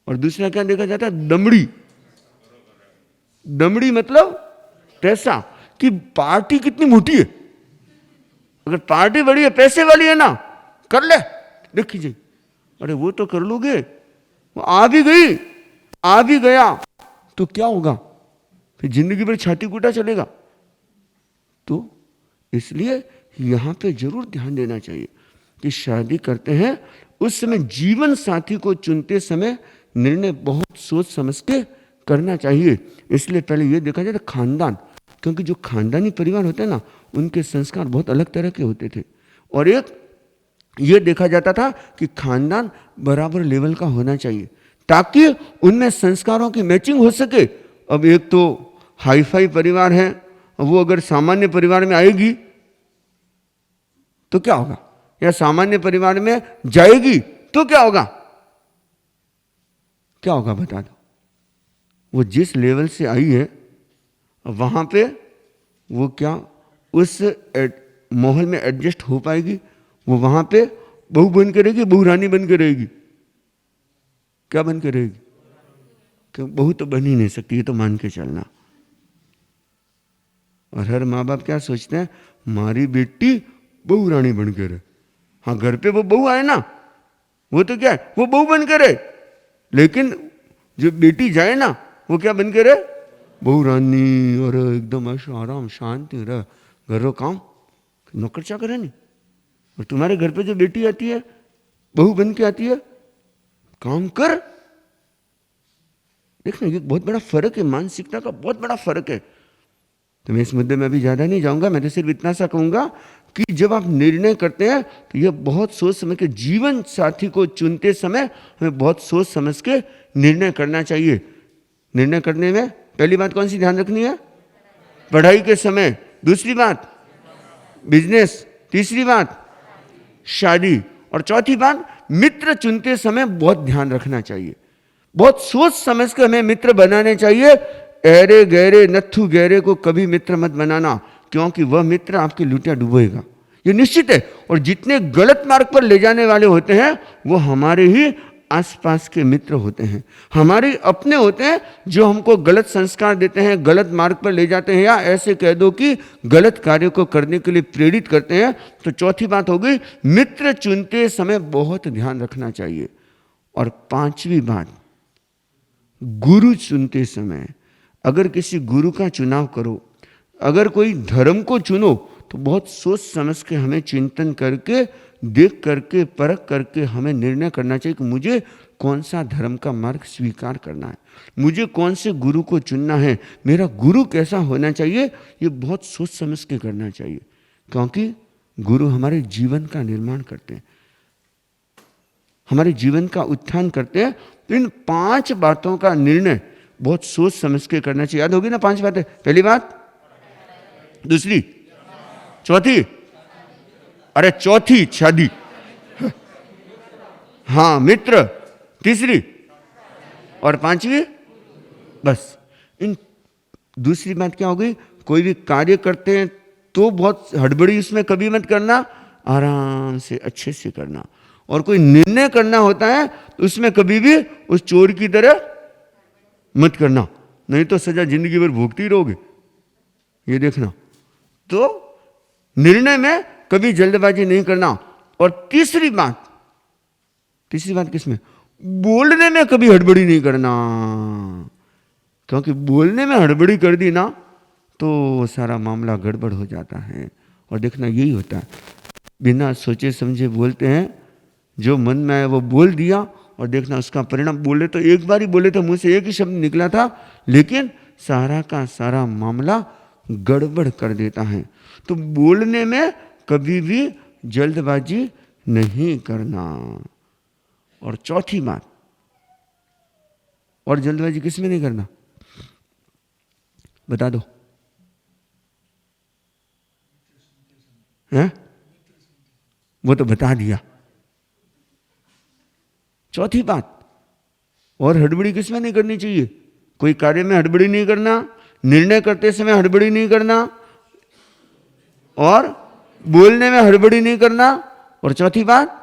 और दूसरा क्या देखा जाता है, दमड़ी। दमड़ी मतलब पैसा, कि पार्टी कितनी मोटी है, अगर पार्टी बड़ी है पैसे वाली है ना, कर ले, देखी जाए, अरे वो तो कर लोगे, वो आ भी गई आ भी गया तो क्या होगा, फिर जिंदगी भर छाती कूटा चलेगा। तो इसलिए यहां पे जरूर ध्यान देना चाहिए कि शादी करते हैं उस समय जीवन साथी को चुनते समय निर्णय बहुत सोच समझ के करना चाहिए। इसलिए पहले यह देखा जाए खानदान, क्योंकि जो खानदानी परिवार होते हैं ना, उनके संस्कार बहुत अलग तरह के होते थे। और एक यह देखा जाता था कि खानदान बराबर लेवल का होना चाहिए ताकि उनमें संस्कारों की मैचिंग हो सके। अब एक तो हाई फाई परिवार है, वो अगर सामान्य परिवार में आएगी तो क्या होगा, या सामान्य परिवार में जाएगी तो क्या होगा, क्या होगा बता दो। वो जिस लेवल से आई है वहां पे वो क्या उस माहौल में एडजस्ट हो पाएगी, वो वहां पे बहू बन के रहेगी, बहू रानी बन के रहेगी, क्या बन के रहेगी, क्यों बहू तो बन ही नहीं सकती, ये तो मान के चलना। और हर माँ बाप क्या सोचते हैं, हमारी बेटी बहू रानी बन के रहे। हाँ, घर पे वो बहू आए ना, वो तो क्या है, वो बहू बन के रहे, लेकिन जो बेटी जाए ना वो क्या बन के रहे, बहू रानी, और एकदम ऐसा आराम शांति रह, घरों काम नौकर चाकर है नहीं। और तुम्हारे घर पे जो बेटी आती है बहू बन के आती है, काम कर। देखना ये बहुत बड़ा फर्क है, मानसिकता का बहुत बड़ा फर्क है। तो मैं इस मुद्दे में अभी ज्यादा नहीं जाऊंगा, मैं तो सिर्फ इतना सा कहूंगा कि जब आप निर्णय करते हैं तो यह बहुत सोच समझ के, जीवन साथी को चुनते समय हमें बहुत सोच समझ के निर्णय करना चाहिए। निर्णय करने में पहली बात कौन सी ध्यान रखनी है, पढ़ाई के समय, दूसरी बात बिजनेस, तीसरी बात शादी, और चौथी बात मित्र चुनते समय बहुत ध्यान रखना चाहिए। बहुत सोच समझ कर हमें मित्र बनाने चाहिए। अरे गहरे नत्थु गहरे को कभी मित्र मत बनाना, क्योंकि वह मित्र आपके लुटिया डुबोएगा, ये निश्चित है। और जितने गलत मार्ग पर ले जाने वाले होते हैं वो हमारे ही आसपास के मित्र होते हैं, हमारे अपने होते हैं, जो हमको गलत संस्कार देते हैं, गलत मार्ग पर ले जाते हैं, या ऐसे कह दो कि गलत कार्य को करने के लिए प्रेरित करते हैं। तो चौथी बात हो गई, मित्र चुनते समय बहुत ध्यान रखना चाहिए। और पांचवी बात, गुरु चुनते समय अगर किसी गुरु का चुनाव करो, अगर कोई धर्म को चुनो, तो बहुत सोच समझ के हमें चिंतन करके, देख करके, परख करके हमें निर्णय करना चाहिए कि मुझे कौन सा धर्म का मार्ग स्वीकार करना है, मुझे कौन से गुरु को चुनना है, मेरा गुरु कैसा होना चाहिए, ये बहुत सोच समझ के करना चाहिए। क्योंकि गुरु हमारे जीवन का निर्माण करते हैं, हमारे जीवन का उत्थान करते हैं। तो इन 5 बातों का निर्णय बहुत सोच समझ के करना चाहिए। याद होगी ना 5 बातें, पहली बात, दूसरी, चौथी, अरे चौथी शादी, हाँ मित्र, तीसरी और 5वीं, बस। इन दूसरी बात क्या हो गई, कोई भी कार्य करते हैं तो बहुत हड़बड़ी इसमें कभी मत करना, आराम से अच्छे से करना। और कोई निर्णय करना होता है तो उसमें कभी भी उस चोर की तरह मत करना, नहीं तो सजा जिंदगी भर भुगती रहोगे, ये देखना। तो निर्णय में कभी जल्दबाजी नहीं करना। और तीसरी बात किसमें? बोलने में कभी हड़बड़ी नहीं करना, क्योंकि बोलने में हड़बड़ी कर दी ना तो सारा मामला गड़बड़ हो जाता है। और देखना यही होता है, बिना सोचे समझे बोलते हैं, जो मन में आया वो बोल दिया, और देखना उसका परिणाम, बोले तो एक बार ही बोले तो मुंह से एक ही शब्द निकला था, लेकिन सारा का सारा मामला गड़बड़ कर देता है। तो बोलने में कभी भी जल्दबाजी नहीं करना। और चौथी बात, और जल्दबाजी किस में नहीं करना, बता दो हैं? वो तो बता दिया। चौथी बात, और हड़बड़ी किस में नहीं करनी चाहिए? कोई कार्य में हड़बड़ी नहीं करना, निर्णय करते समय हड़बड़ी नहीं करना, और बोलने में हड़बड़ी नहीं करना। और चौथी बात,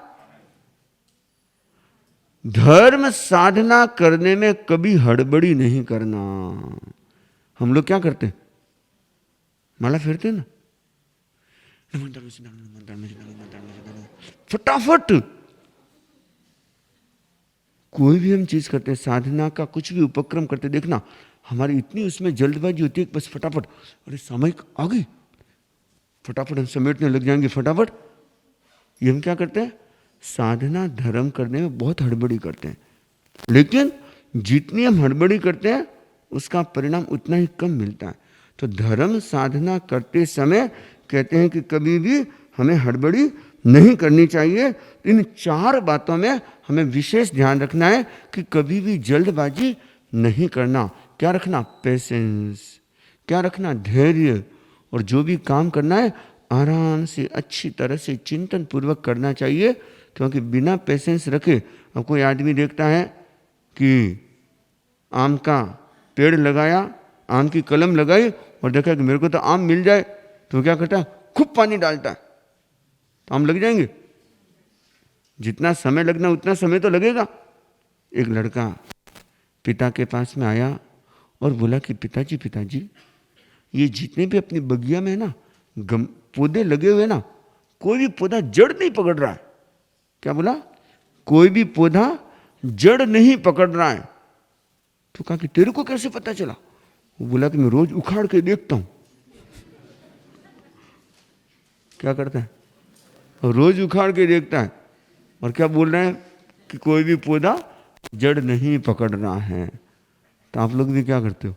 धर्म साधना करने में कभी हड़बड़ी नहीं करना। हम लोग क्या करते हैं? माला फेरते हैं ना, फटाफट कोई भी हम चीज करते हैं, साधना का कुछ भी उपक्रम करते, देखना हमारी इतनी उसमें जल्दबाजी होती है कि बस फटाफट, अरे सामयिक आ गई, फटाफट हम समेटने लग जाएंगे फटाफट। ये हम क्या करते हैं? साधना धर्म करने में बहुत हड़बड़ी करते हैं, लेकिन जितनी हम हड़बड़ी करते हैं उसका परिणाम उतना ही कम मिलता है। तो धर्म साधना करते समय कहते हैं कि कभी भी हमें हड़बड़ी नहीं करनी चाहिए। इन चार बातों में हमें विशेष ध्यान रखना है कि कभी भी जल्दबाजी नहीं करना। क्या रखना? पेशेंस। क्या रखना? धैर्य। और जो भी काम करना है आराम से अच्छी तरह से चिंतन पूर्वक करना चाहिए, क्योंकि बिना पेशेंस रखे, अब कोई आदमी देखता है कि आम का पेड़ लगाया, आम की कलम लगाई और देखा कि मेरे को तो आम मिल जाए, तो क्या करता है? खूब पानी डालता है, तो आम लग जाएंगे। जितना समय लगना उतना समय तो लगेगा। एक लड़का पिता के पास में आया और बोला कि पिताजी पिताजी, ये जितने भी अपनी बगिया में ना पौधे लगे हुए ना, कोई भी पौधा जड़ नहीं पकड़ रहा है। क्या बोला? कोई भी पौधा जड़ नहीं पकड़ रहा है। तो कहा कि तेरे को कैसे पता चला? वो बोला कि मैं रोज उखाड़ के देखता हूं। क्या करता है? रोज उखाड़ के देखता है, और क्या बोल रहे हैं कि कोई भी पौधा जड़ नहीं पकड़ रहा है। तो आप लोग भी क्या करते हो?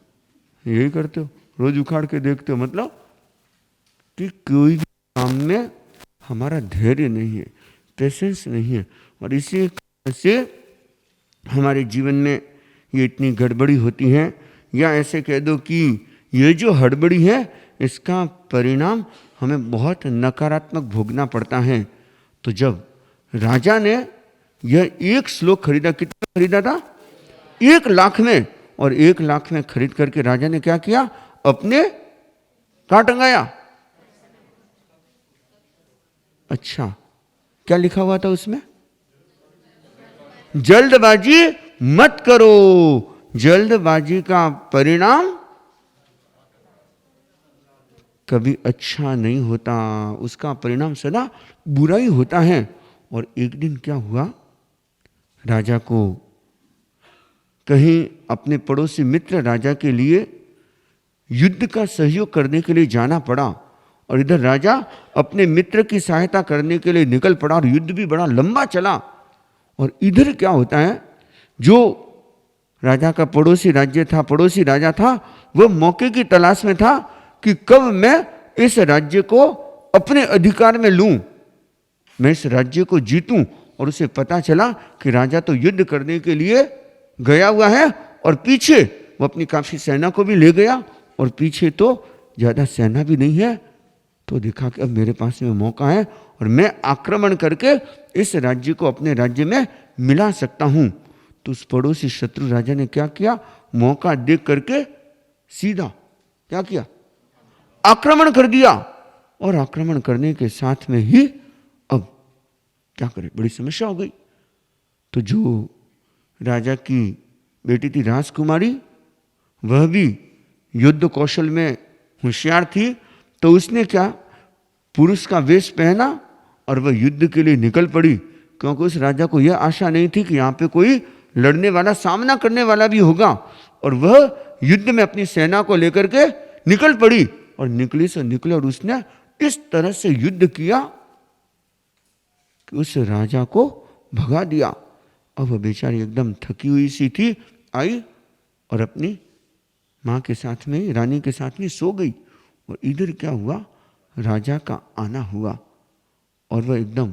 यही करते हो, रोज उखाड़ के देखते हो। मतलब कि कोई भी काम में हमारा धैर्य नहीं है, पेशेंस नहीं है, और इसी से हमारे जीवन में ये इतनी गड़बड़ी होती है। या ऐसे कह दो कि ये जो हड़बड़ी है इसका परिणाम हमें बहुत नकारात्मक भोगना पड़ता है। तो जब राजा ने यह एक श्लोक खरीदा, कितना खरीदा था? 1 लाख में। और 1 लाख में खरीद करके राजा ने क्या किया? अपने कहां टंगाया? अच्छा, क्या लिखा हुआ था उसमें? जल्दबाजी मत करो, जल्दबाजी का परिणाम कभी अच्छा नहीं होता, उसका परिणाम सदा बुरा ही होता है। और एक दिन क्या हुआ? राजा को कहीं अपने पड़ोसी मित्र राजा के लिए युद्ध का सहयोग करने के लिए जाना पड़ा, और इधर राजा अपने मित्र की सहायता करने के लिए निकल पड़ा, और युद्ध भी बड़ा लंबा चला। और इधर क्या होता है, जो राजा का पड़ोसी राजा था, वह मौके की तलाश में था कि कब मैं इस राज्य को अपने अधिकार में लूं, मैं इस राज्य को जीतूं। और उसे पता चला कि राजा तो युद्ध करने के लिए गया हुआ है, और पीछे वो अपनी काफी सेना को भी ले गया, और पीछे तो ज्यादा सेना भी नहीं है। तो देखा कि अब मेरे पास में मौका है, और मैं आक्रमण करके इस राज्य को अपने राज्य में मिला सकता हूं। तो उस पड़ोसी शत्रु राजा ने क्या किया? मौका देख करके सीधा क्या किया? आक्रमण कर दिया, और आक्रमण करने के साथ में ही अब क्या करे, बड़ी समस्या हो गई। तो जो राजा की बेटी थी राजकुमारी, वह भी युद्ध कौशल में होशियार थी, तो उसने क्या, पुरुष का वेश पहना और वह युद्ध के लिए निकल पड़ी, क्योंकि उस राजा को यह आशा नहीं थी कि यहाँ पे कोई लड़ने वाला, सामना करने वाला भी होगा। और वह युद्ध में अपनी सेना को लेकर के निकल पड़ी, और निकली से निकले, और उसने इस तरह से युद्ध किया कि उस राजा को भगा दिया। अब वह बेचारी एकदम थकी हुई सी थी, आई और अपनी माँ के साथ में, रानी के साथ में सो गई। और इधर क्या हुआ, राजा का आना हुआ, और वह एकदम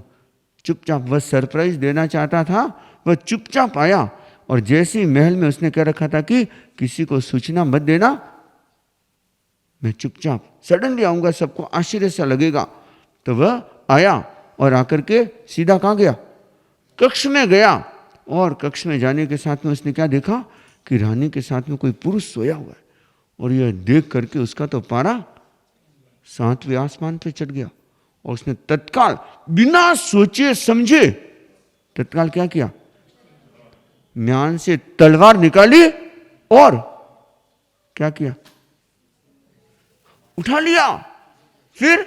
चुपचाप, वह सरप्राइज देना चाहता था, वह चुपचाप आया। और जैसे ही महल में उसने कह रखा था कि किसी को सूचना मत देना, मैं चुपचाप सडनली आऊंगा, सबको आश्चर्य सा लगेगा। तो वह आया और आकर के सीधा कहाँ गया, कक्ष में गया। और कक्ष में जाने के साथ में उसने क्या देखा कि रानी के साथ में कोई पुरुष सोया हुआ है। और यह देख करके उसका तो पारा 7वें आसमान पे चढ़ गया। और उसने तत्काल बिना सोचे समझे तत्काल क्या किया, म्यान से तलवार निकाली और क्या किया, उठा लिया। फिर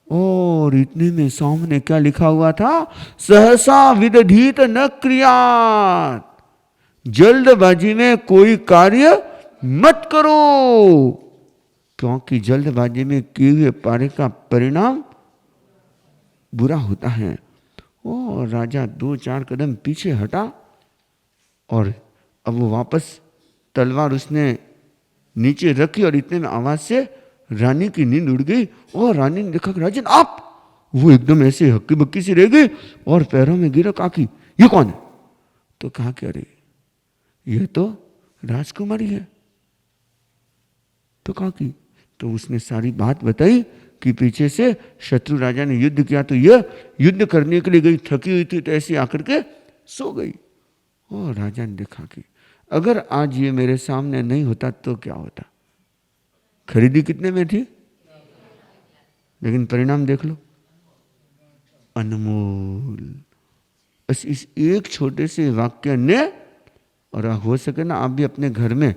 और इतने में सामने क्या लिखा हुआ था, सहसा विदधीत न क्रियात, जल्दबाजी में कोई कार्य मत करो, क्योंकि जल्दबाजी में किए हुए कार्य का परिणाम बुरा होता है। और राजा 2-4 कदम पीछे हटा, और अब वो वापस तलवार उसने नीचे रखी, और इतने में आवाज से रानी की नींद उड़ गई। और रानी ने देखा कि राजन आप, वो एकदम ऐसे हक्की बक्की से रह गई और पैरों में गिरा। कहा कि ये कौन है? तो कहा कि अरे ये तो राजकुमारी है। तो कहा कि, तो उसने सारी बात बताई कि पीछे से शत्रु राजा ने युद्ध किया, तो यह युद्ध करने के लिए गई, थकी हुई थी, तो ऐसे आकर के सो गई। और राजा ने देखा कि अगर आज ये मेरे सामने नहीं होता तो क्या होता, खरीदी कितने में थी, लेकिन परिणाम देख लो, अनमोल। बस इस एक छोटे से वाक्य ने, और हो सके ना आप भी अपने घर में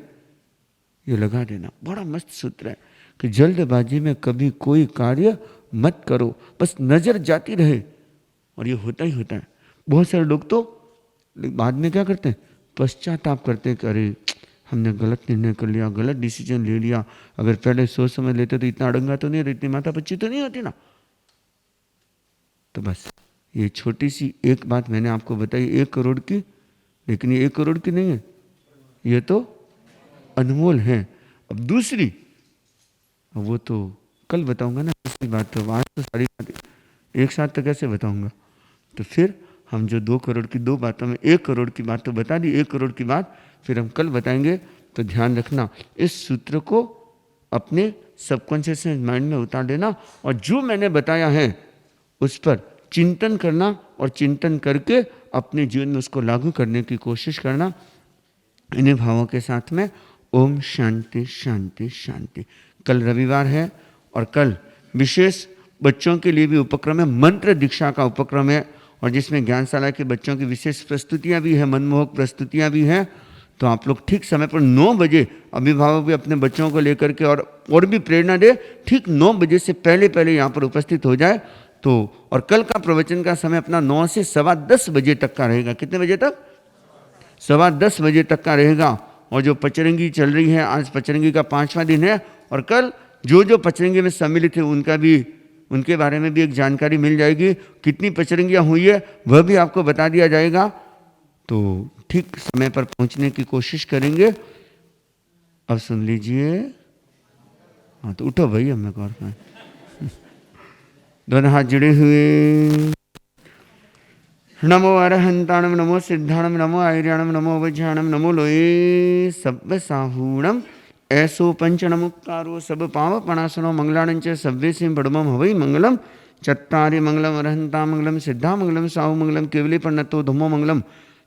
ये लगा देना, बड़ा मस्त सूत्र है कि जल्दबाजी में कभी कोई कार्य मत करो, बस नजर जाती रहे, और ये होता ही होता है। बहुत सारे लोग तो बाद में क्या करते हैं, पश्चाताप करते हैं कि अरे हमने गलत निर्णय कर लिया, गलत डिसीजन ले लिया, अगर पहले सोच समझ लेते तो इतना अड़ंगा तो नहीं, इतनी माथा पच्ची तो नहीं होती ना। तो बस ये छोटी सी एक बात मैंने आपको बताई 1 करोड़ की, लेकिन ये 1 करोड़ की नहीं है, ये तो अनमोल है। अब दूसरी, वो तो कल बताऊंगा ना, दूसरी बात तो आज तो सारी बातें एक साथ तो कैसे बताऊंगा। तो फिर हम जो 2 करोड़ की 2 बातों में 1 करोड़ की बात तो बता दी, 1 करोड़ की बात फिर हम कल बताएंगे। तो ध्यान रखना, इस सूत्र को अपने सबकॉन्शियस माइंड में उतार देना, और जो मैंने बताया है उस पर चिंतन करना, और चिंतन करके अपने जीवन में उसको लागू करने की कोशिश करना। इन्हीं भावों के साथ में ओम शांति शांति शांति। कल रविवार है, और कल विशेष बच्चों के लिए भी उपक्रम है, मंत्र दीक्षा का उपक्रम है, और जिसमें ज्ञानशाला के बच्चों की विशेष प्रस्तुतियां भी है, मनमोहक प्रस्तुतियां भी हैं। तो आप लोग ठीक समय पर 9 बजे, अभिभावक भी अपने बच्चों को लेकर के और भी प्रेरणा दे, ठीक 9 बजे से पहले पहले यहाँ पर उपस्थित हो जाए। तो और कल का प्रवचन का समय अपना 9 से 10:15 बजे तक का रहेगा। कितने बजे तक? 10:15 बजे तक का रहेगा। और जो पचरंगी चल रही है, आज पचरंगी का 5वां दिन है, और कल जो पचरंगी में सम्मिलित है उनके बारे में भी एक जानकारी मिल जाएगी। कितनी पचरंगियाँ हुई है वह भी आपको बता दिया जाएगा। तो ठीक समय पर पहुंचने की कोशिश करेंगे। अब सुन लीजिए, हाँ तो उठो भैया, मैं और कहाँ, दोनों हाथ जुड़े हुए। नमो अरहंताणम, नमो सिद्धाणम, नमो आयर्याणम, नमो वज्राणम, नमो लोये सब्ब साहूणम, ऐसो पंचनमुक्तारो सब पाव पणासनो मंगलाणंच सव्वे से बड़मम हवई मंगलम, चत्तारि मंगलम अरहंता मंगलम, सिद्धा मंगलम, साहु मंगलम, केवली पन्नतो धमो मंगलम,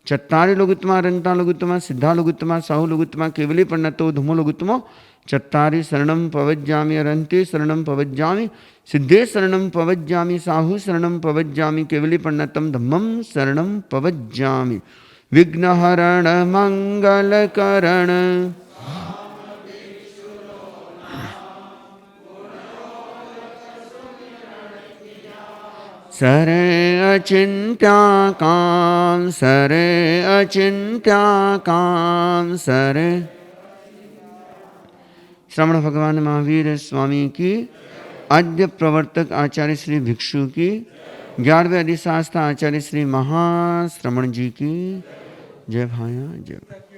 चत्तारि लोगुत्तमा अरन्ता लोगुत्तमा सिद्धा लोगुत्तमा साहु लोगुत्तमा केवली पन्नतो धूमो लोगुत्तमो चत्तारि शरणं पवज्जामि अरन्ते शरणं पवज्जामि सिद्धे शरणं पवज्जामि साहु शरणं पवज्जामि केवली पन्नतं धम्मं शरणं पवज्जामि विघ्नहरण मंगलकरण सरे अचिन्त्याकां सरे अचिन्त्याकां सरे। श्रवण भगवान महावीर स्वामी की, आद्य प्रवर्तक आचार्य श्री भिक्षु की, 11वें अधिशास्त्र आचार्य श्री महाश्रमण जी की जय भाया जय।